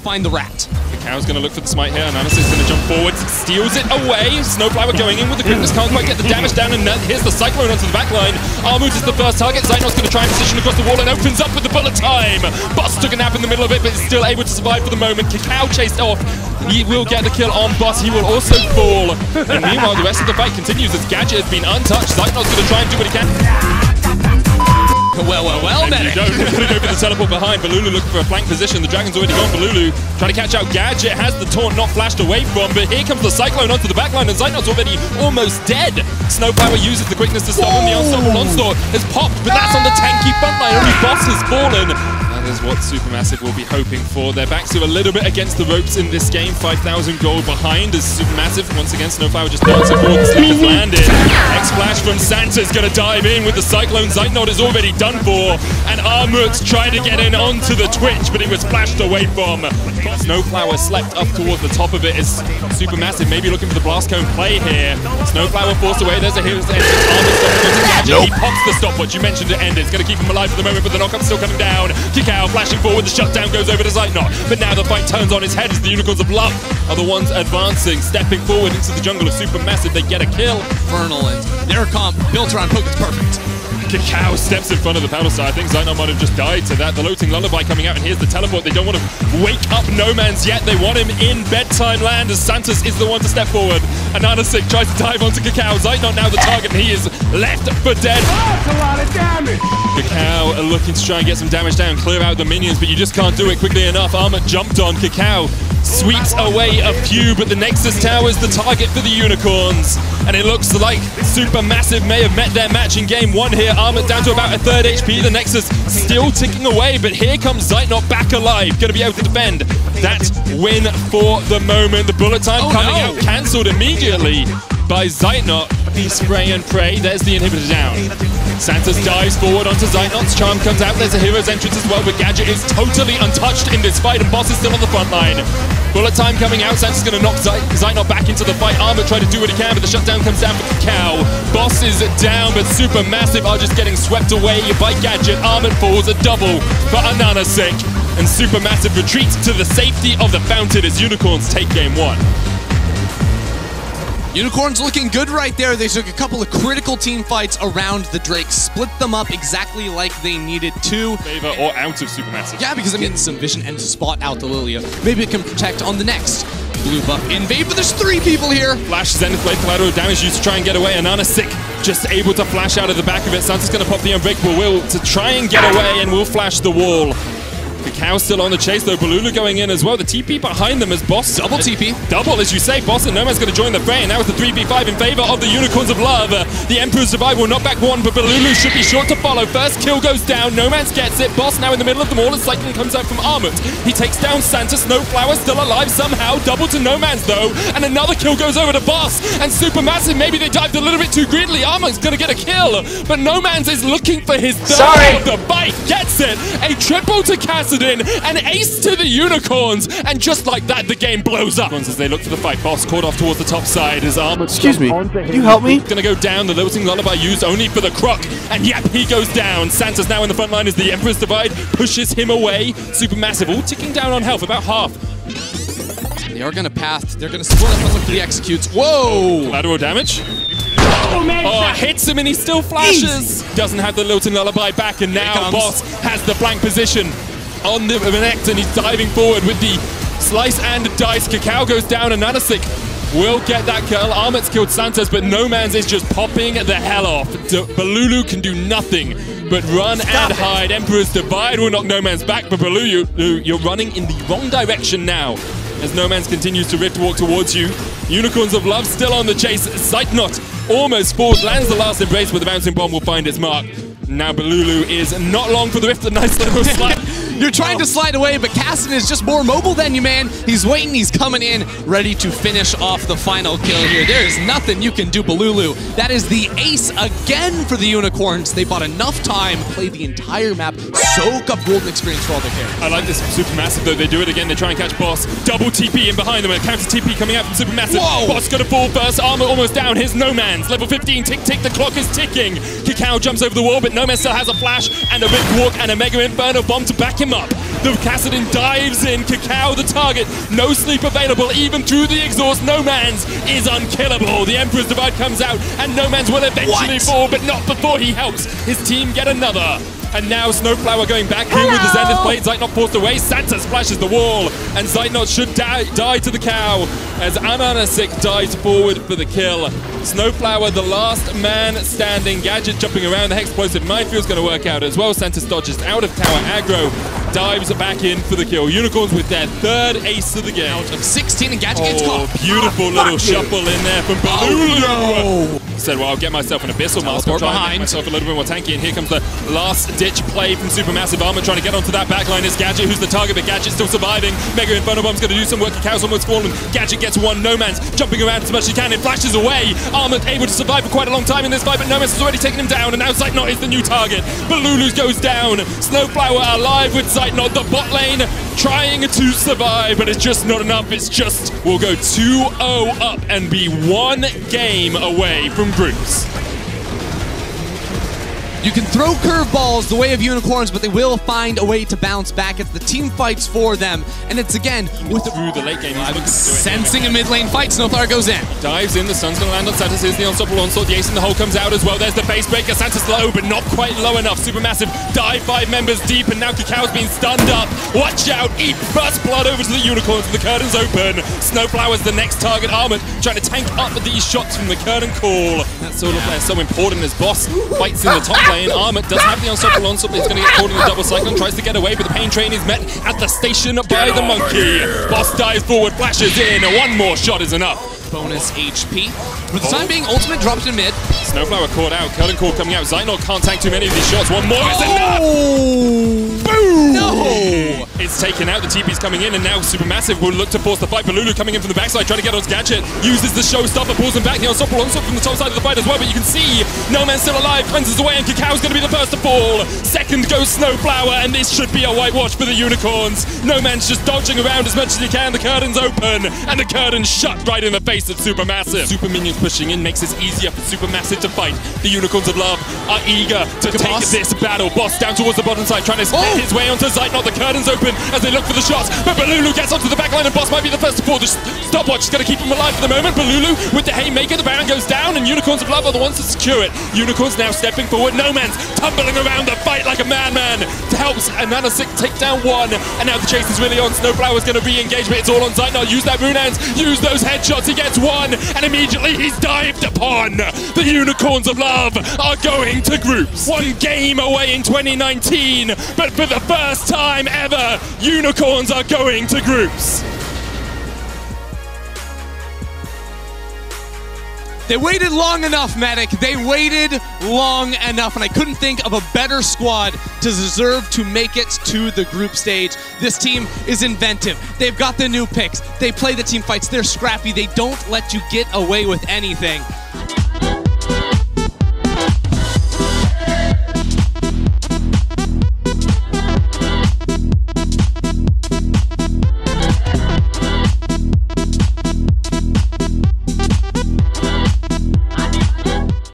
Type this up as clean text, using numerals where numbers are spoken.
find the rat. Cow's going to look for the smite here, and Anderson's going to jump forward, steals it away. Snowflower going in with the quickness, can't quite get the damage down, and here's the Cyclone onto the back line. Armut is the first target. Zynot's going to try and position across the wall and opens up with the bullet time. Boss took a nap in the middle of it, but is still able to survive for the moment. Cow chased off. He will get the kill on Boss. He will also fall. And meanwhile, the rest of the fight continues as Gadget has been untouched. Zynot's going to try and do what he can. Well, medic. Going for the teleport behind. Balulu looking for a flank position. The Dragon's already gone. Balulu trying to catch out Gadget. Has the taunt not flashed away from, but here comes the Cyclone onto the backline, and Zynot's already almost dead. Snowflower uses the quickness to stop him. The unstoppable onslaught has popped, but that's on the tanky front line. Only Boss has fallen. That is what Supermassive will be hoping for. Their backs are a little bit against the ropes in this game. 5,000 gold behind as Supermassive, once again, Snowflower just bouncing forward. The slip has landed. X-Flash from Santa's going to dive in with the Cyclone. Zynot is already done for. And Armut's trying to get in onto the Twitch, but he was flashed away from. Snowflower slept up towards the top of it as Supermassive maybe looking for the Blast Cone play here. Snowflower forced away. There's a hero's entrance. Armut stopping onto Gadget. He pops the stopwatch. You mentioned it ended. It's going to keep him alive for the moment, but the knockup's still coming down. Flashing forward, the shutdown goes over to Zynot. But now the fight turns on its head as the Unicorns of Love are the ones advancing, stepping forward into the jungle of Supermassive. They get a kill. Infernal, and their comp built around Poke is perfect. Cacao steps in front of the paddle side. I think Zynot might have just died to that. The Loathing Lullaby coming out, and here's the teleport. They don't want to wake up Nomans yet. They want him in bedtime land as Santos is the one to step forward. Ananasik tries to dive onto Cacao. Zynot now the target, and he is left for dead. That's a lot of damage. Cacao are looking to try and get some damage down, clear out the minions, but you just can't do it quickly enough. Armut jumped on Cacao, sweeps away a few, but the Nexus Tower is the target for the Unicorns. And it looks like Supermassive may have met their match in game one here. Armut down to about a third HP. The Nexus still ticking away, but here comes Zynot back alive. Going to be able to defend that win for the moment. The bullet time coming out, cancelled immediately by Zynot. He spray and pray. There's the inhibitor down. Santos dives forward onto Zynot's charm comes out. There's a hero's entrance as well, but Gadget is totally untouched in this fight, and Boss is still on the front line. Bullet time coming out. Santos is going to knock Zynot back into the fight. Armut trying to do what he can, but the shutdown comes down for Cacao. Boss is down, but Supermassive are just getting swept away by Gadget. Armut falls a double for Ananasik, and Supermassive retreats to the safety of the fountain as Unicorns take game one. Unicorns looking good right there. They took a couple of critical team fights around the Drake, split them up exactly like they needed to. Favor or out of Supermassive. Yeah, because I mean, some vision and to spot out the Lilia. Maybe it can protect on the next blue buff invade, but there's 3 people here. Flash Zenith Blade collateral damage used to try and get away. Ananasik just able to flash out of the back of it. Santos going to pop the Unbreakable Will to try and get away, and will flash the wall. Cacao still on the chase though. Balulu going in as well. The TP behind them as Boss. Double TP. Double, as you say. Boss and Nomad's going to join the fray. And now it's the 3v5 in favor of the Unicorns of Love. The Emperor's Survival not back one, but Balulu should be sure to follow. First kill goes down. Nomad's gets it. Boss now in the middle of them all. And Cycling comes out from Armut. He takes down Santa. Snowflower still alive somehow. Double to Nomad's though. And another kill goes over to Boss. And Supermassive, maybe they dived a little bit too greedily. Armut's going to get a kill. But Nomad's is looking for his third of the fight. Gets it. A triple to Cassadin. And ace to the Unicorns, and just like that, the game blows up. As they look for the fight, Boss caught off towards the top side as Armut. Excuse me, can you help me? Gonna go down. The Lilting Lullaby used only for the croc, and yep, he goes down. Santa's now in the front line as the Emperor's Divide pushes him away. Supermassive, all ticking down on health, about half. They are gonna path. They're gonna split up and look for the executes. Whoa! Collateral damage. Oh, hits him and he still flashes. Doesn't have the Lilting Lullaby back, and now Boss has the flank position on the Reenactment. He's diving forward with the slice and dice. Cacao goes down, and Ananasik will get that kill. Armut's killed Santos, but Nomans is just popping the hell off. Balulu can do nothing but run and hide. Emperor's Divide will knock Nomans back, but Balulu, you're running in the wrong direction now as Nomans continues to rift walk towards you. Unicorns of Love still on the chase. Zynot almost falls, lands the last embrace, but the bouncing bomb will find its mark. Now Balulu is not long for the rift. A nice little slide. You're trying to slide away, but Cassadin is just more mobile than you, man. He's waiting, he's coming in, ready to finish off the final kill here. There is nothing you can do, Balulu. That is the ace again for the Unicorns. They bought enough time, play the entire map, soak up golden experience for all their characters. I like this Supermassive though. They do it again. They try and catch Boss. Double TP in behind them. A counter TP coming out from Supermassive. Whoa. Boss gonna fall first. Armut almost down. Here's Nomans. Level 15. Tick, tick. The clock is ticking. Cacao jumps over the wall, but but No Man still has a flash and a big walk and a Mega Inferno bomb to back him up. The Kassadin dives in, Kakao the target, no sleep available even through the exhaust. No Man's is unkillable. The Emperor's Divide comes out and No Man's will eventually fall, but not before he helps his team get another. And now Snowflower going back in with the Zenith Blade. Zeitnot forced away. Santa splashes the wall. And Zeitnot should die to the cow as Ananasik dives forward for the kill. Snowflower, the last man standing. Gadget jumping around. The Hexplosive Mindfield's going to work out as well. Santa's dodges out of tower aggro. Dives back in for the kill. Unicorns with their third ace of the game. Out of 16 and Gadget gets caught. Beautiful little shuffle in there from Balulu. No. He said, well, I'll get myself an Abyssal Mask. I'll try and make myself a little bit more tanky. And here comes the last ditch play from Supermassive Armor, trying to get onto that backline. It's Gadget who's the target, but Gadget's still surviving. Mega Inferno Bomb's going to do some work. Cow's almost fallen. Gadget gets one. No Man's jumping around as much as he can. It flashes away. Armor able to survive for quite a long time in this fight, but No Man's has already taken him down, and now Zeitnot is the new target. Balulu goes down. Snowflower alive with Zeitnot. The bot lane trying to survive, but it's just not enough. It's just, we'll go 2-0 up and be one game away from groups. You can throw curveballs the way of Unicorns, but they will find a way to bounce back. It's the team fights for them, and it's again with through the late game. He's sensing a mid lane fight. Snowflower goes in. Dives in. The sun's going to land on Santos. Here's the unstoppable onslaught. The ace in the hole comes out as well. There's the base breaker. Santos low, but not quite low enough. Supermassive dive 5 members deep, and now Kakao's being stunned up. Watch out! Eat first blood over to the Unicorns. The curtain's open. Snowflower's the next target. Armored trying to tank up these shots from the curtain call. That sort of player so important as Boss fights in the top lane. Armor does have the unstoppable onslaught, but he's going to get caught in the double cyclone. Tries to get away, but the pain train is met at the station by the monkey. Boss dives forward, flashes in. One more shot is enough. Bonus HP. For the time being, ultimate drops in mid. Snowflower caught out. Curtain call coming out. Zeitnot can't tank too many of these shots. One more is enough. Boom! No! It's taken out. The TP's coming in, and now Supermassive will look to force the fight. Balulu coming in from the backside, trying to get on Gadget. Uses the showstopper, pulls him back. The unstoppable onslaught from the top side of the fight as well, but you can see No Man's still alive. Cleanses away, and Kakao's going to be the first to fall. Second goes Snowflower, and this should be a whitewash for the Unicorns. No Man's just dodging around as much as he can. The curtain's open, and the curtain's shut right in the face of Supermassive. Super minions pushing in makes it easier for Supermassive to fight. The Unicorns of Love are eager to take this battle. Boss down towards the bottom side, trying to split his way onto Zeitnot. The curtain's open as they look for the shots, but Balulu gets onto the backline, and Boss might be the first to fall. The stopwatch is going to keep him alive for the moment. Balulu with the haymaker, the Baron goes down, and Unicorns of Love are the ones to secure it. Unicorns now stepping forward. No Man's tumbling around the fight like a madman to help Ananasik take down one, and now the chase is really on. Snowflower's going to re-engage, but it's all on Zeitnot. Use that rune hands, use those headshots. He gets one, and immediately he's dived upon. The Unicorns of Love are going to groups. One game away in 2019, but for the first time ever, Unicorns are going to groups. They waited long enough, Medic. They waited long enough, and I couldn't think of a better squad to deserve to make it to the group stage. This team is inventive. They've got the new picks. They play the team fights. They're scrappy. They don't let you get away with anything.